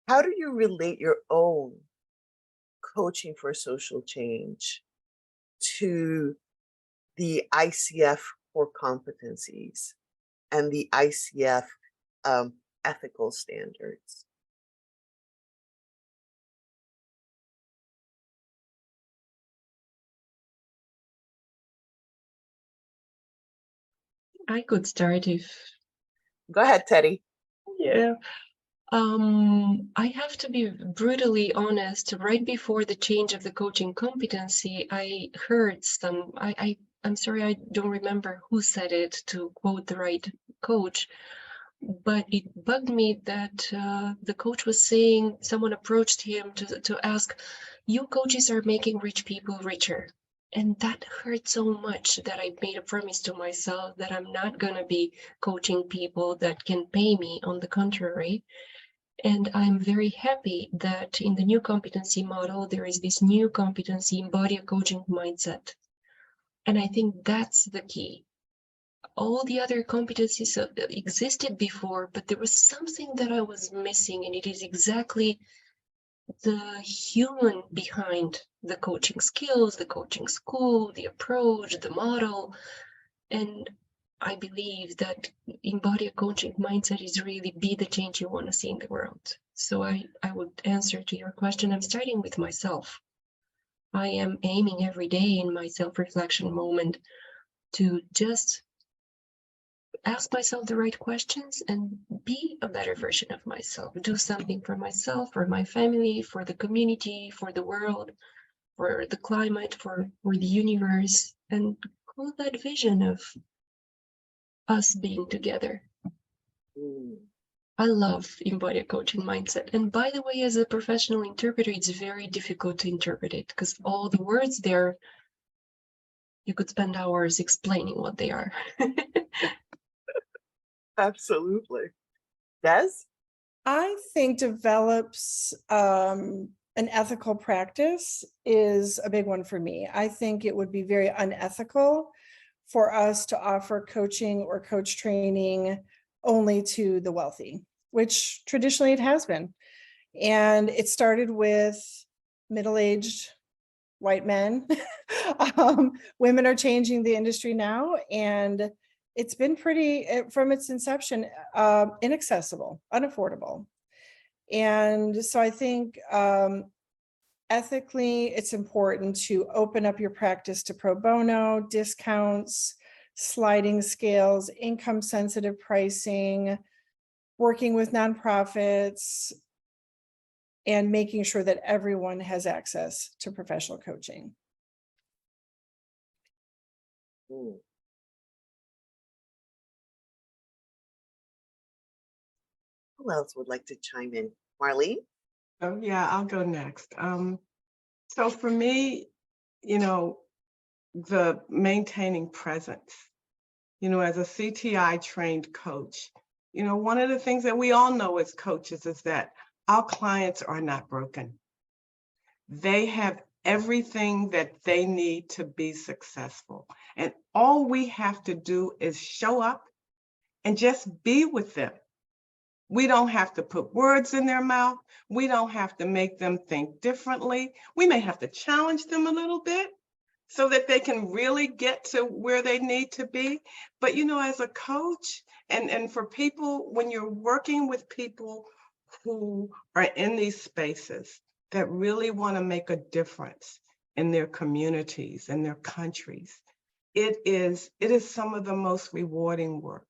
How do you relate your own coaching for social change to the ICF core competencies and the ICF ethical standards? I could start if, Go ahead, Teddy. yeah. I have to be brutally honest. Right before the change of the coaching competency, I heard I'm sorry, I don't remember who said it to quote the right coach, but it bugged me that the coach was saying, someone approached him to ask, you coaches are making rich people richer. And that hurt so much that I made a promise to myself that I'm not going to be coaching people that can pay me. On the contrary, and I'm very happy that in the new competency model, there is this new competency, embody a coaching mindset. And I think that's the key. All the other competencies existed before, but there was something that I was missing, and it is exactly the human behind the coaching skills, the coaching school, the approach, the model. And I believe that embody a coaching mindset is really be the change you want to see in the world. So I would answer to your question. I'm starting with myself. I am aiming every day in my self-reflection moment to just ask myself the right questions and be a better version of myself. Do something for myself, for my family, for the community, for the world, for the climate, for the universe, and call that vision of us being together. Mm. I love embodied coaching mindset. And by the way, as a professional interpreter, it's very difficult to interpret it because all the words there, you could spend hours explaining what they are. Absolutely. Des? I think develops an ethical practice is a big one for me. I think it would be very unethical for us to offer coaching or coach training only to the wealthy, which traditionally it has been. And it started with middle-aged white men. Women are changing the industry now, and it's been pretty, from its inception, inaccessible, unaffordable. And so I think ethically, it's important to open up your practice to pro bono, discounts, sliding scales, income sensitive pricing, working with nonprofits, and making sure that everyone has access to professional coaching. Mm. Who else would like to chime in? Marlene? Oh, yeah, I'll go next. So for me, the maintaining presence, as a CTI trained coach, one of the things that we all know as coaches is that our clients are not broken. They have everything that they need to be successful. And all we have to do is show up and just be with them. We don't have to put words in their mouth. We don't have to make them think differently. We may have to challenge them a little bit so that they can really get to where they need to be. But, as a coach and for people, when you're working with people who are in these spaces that really want to make a difference in their communities and their countries, it is some of the most rewarding work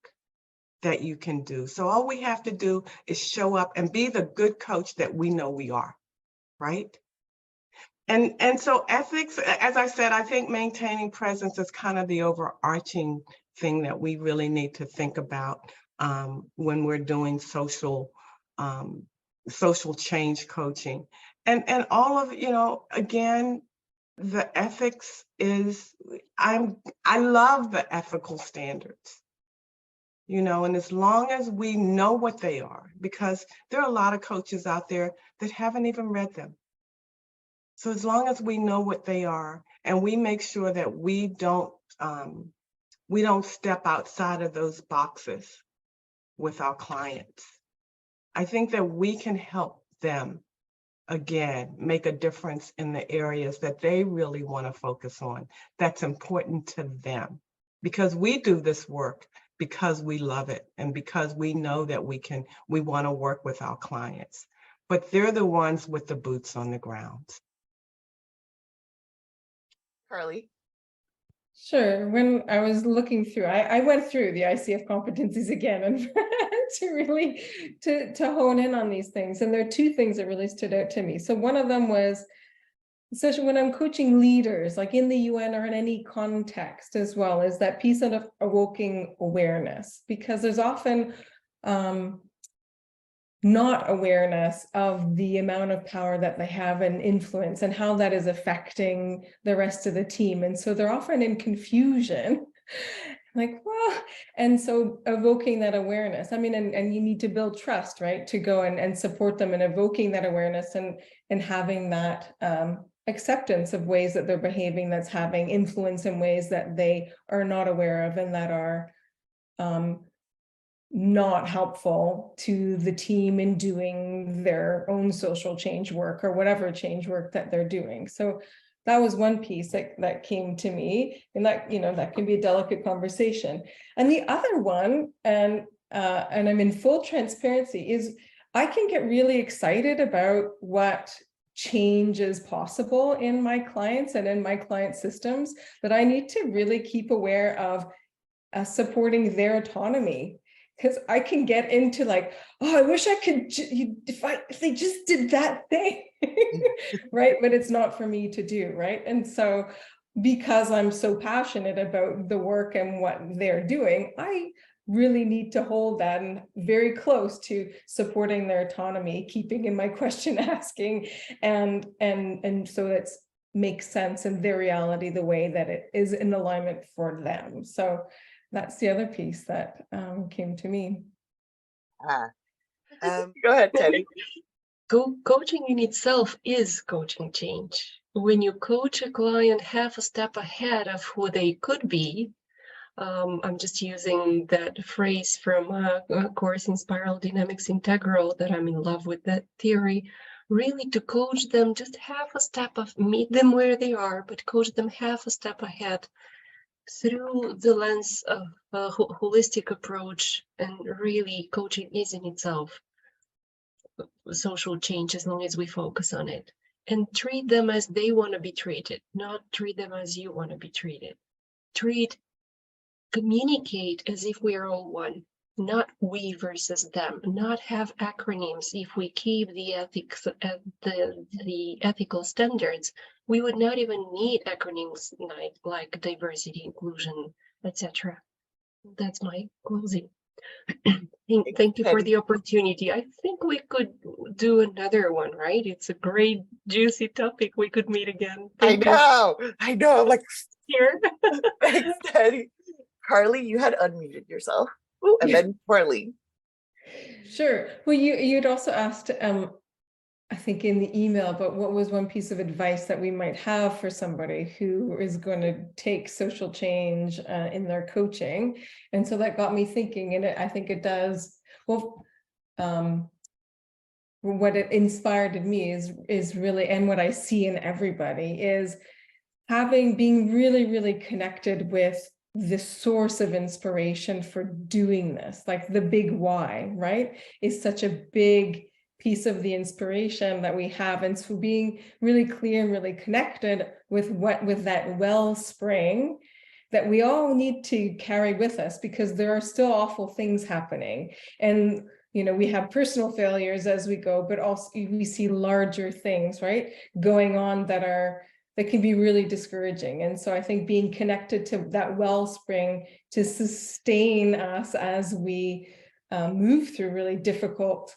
that you can do. So all we have to do is show up and be the good coach that we know we are, right? And so ethics, as I said, I think maintaining presence is kind of the overarching thing that we really need to think about when we're doing social change coaching. And all of, again, the ethics is, I love the ethical standards. And as long as we know what they are, because there are a lot of coaches out there that haven't even read them. So as long as we know what they are, and we make sure that we don't step outside of those boxes with our clients, I think that we can help them, again, make a difference in the areas that they really want to focus on, that's important to them. Because we do this work because we love it and because we know that we want to work with our clients. But they're the ones with the boots on the ground. Carly? Sure. When I was looking through, I went through the ICF competencies again and to really to hone in on these things. And there are two things that really stood out to me. So one of them was, especially when I'm coaching leaders, like in the UN or in any context as well, is that piece of evoking awareness, because there's often not awareness of the amount of power that they have and influence and how that is affecting the rest of the team. And so they're often in confusion, like, well, and so evoking that awareness, I mean, and you need to build trust, right? To go and support them in evoking that awareness and having that acceptance of ways that they're behaving, that's having influence in ways that they are not aware of and that are not helpful to the team in doing their own social change work or whatever change work that they're doing. So that was one piece that came to me, and that, you know, that can be a delicate conversation. And the other one, and I'm in full transparency, is I can get really excited about what change is possible in my clients and in my client systems, but I need to really keep aware of supporting their autonomy. Because I can get into like, oh, I wish I could, if they just did that thing, right? But it's not for me to do, right? And so because I'm so passionate about the work and what they're doing, I really need to hold that and very close to supporting their autonomy, keeping in my question asking, and so it makes sense in their reality the way that it is in alignment for them. So that's the other piece that came to me. Go ahead, Teddy. Coaching in itself is coaching change. When you coach a client half a step ahead of who they could be, I'm just using that phrase from a course in Spiral Dynamics Integral that I'm in love with that theory, really to coach them just half a step of, meet them where they are, but coach them half a step ahead through the lens of a holistic approach. And really coaching is in itself social change as long as we focus on it, and treat them as they want to be treated, not treat them as you want to be treated. Communicate as if we are all one, not we versus them, not have acronyms. If we keep the ethics, the ethical standards, we would not even need acronyms like diversity, inclusion, etc. That's my closing. Thank you for the opportunity. I think we could do another one, right? It's a great juicy topic. We could meet again. I know. I'm like, Here. thanks, Teddy. Carly, you had unmuted yourself. Ooh, and then Carly. Sure. Well, you'd also asked, I think in the email, but what was one piece of advice that we might have for somebody who is going to take social change in their coaching? And so that got me thinking, and I think it does. Well, what it inspired in me is really, and what I see in everybody is being really, really connected with the source of inspiration for doing this, like the big why, right, is such a big piece of the inspiration that we have. And so being really clear and really connected with that wellspring that we all need to carry with us, because there are still awful things happening. And you know, we have personal failures as we go, but also we see larger things, right, going on that can be really discouraging. And so I think being connected to that wellspring to sustain us as we move through really difficult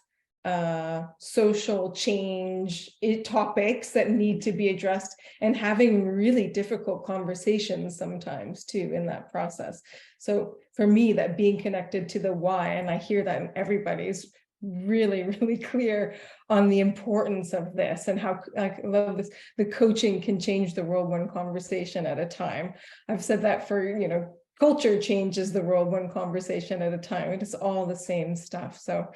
social change topics that need to be addressed, and having really difficult conversations sometimes too in that process. So for me, that being connected to the why, and I hear that in everybody's really, really clear on the importance of this, and how I love this, the coaching can change the world one conversation at a time. I've said that for, you know, culture changes the world one conversation at a time. It is all the same stuff. So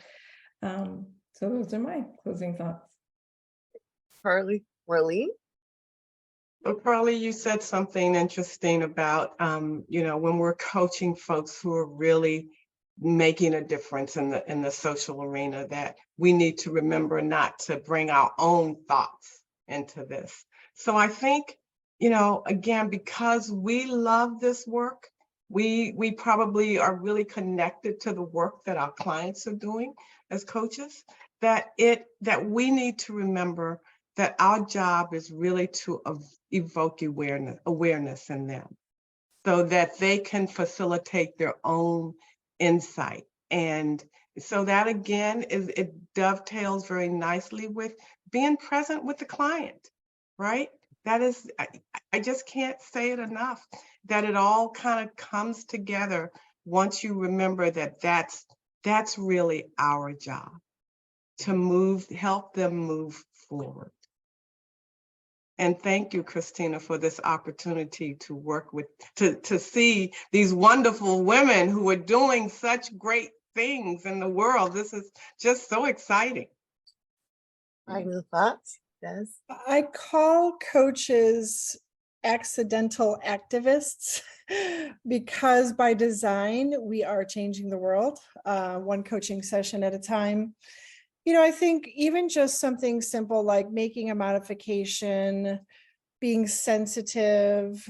So those are my closing thoughts. Carly, Marlene? So Carly, you said something interesting about, when we're coaching folks who are really making a difference in the social arena, that we need to remember not to bring our own thoughts into this. So I think, again, because we love this work, we probably are really connected to the work that our clients are doing as coaches, that we need to remember that our job is really to evoke awareness in them so that they can facilitate their own insight. And so that again, it dovetails very nicely with being present with the client, right? That is, I just can't say it enough, that it all kind of comes together once you remember that that's really our job, to help them move forward. And thank you, Christina, for this opportunity to work with, to see these wonderful women who are doing such great things in the world. This is just so exciting. Final thoughts? Yes. I call coaches accidental activists because by design, we are changing the world, one coaching session at a time. I think even just something simple like making a modification, being sensitive,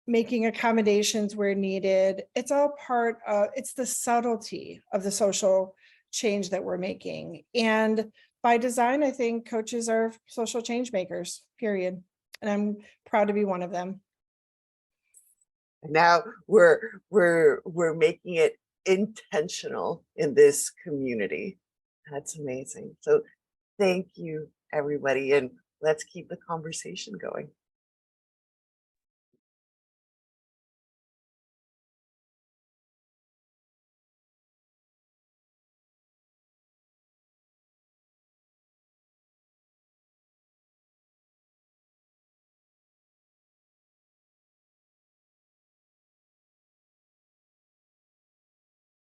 making accommodations where needed, it's all part of, it's the subtlety of the social change that we're making. And by design, I think coaches are social change makers, period. And I'm proud to be one of them. Now we're making it intentional in this community. That's amazing. So thank you, everybody, and let's keep the conversation going.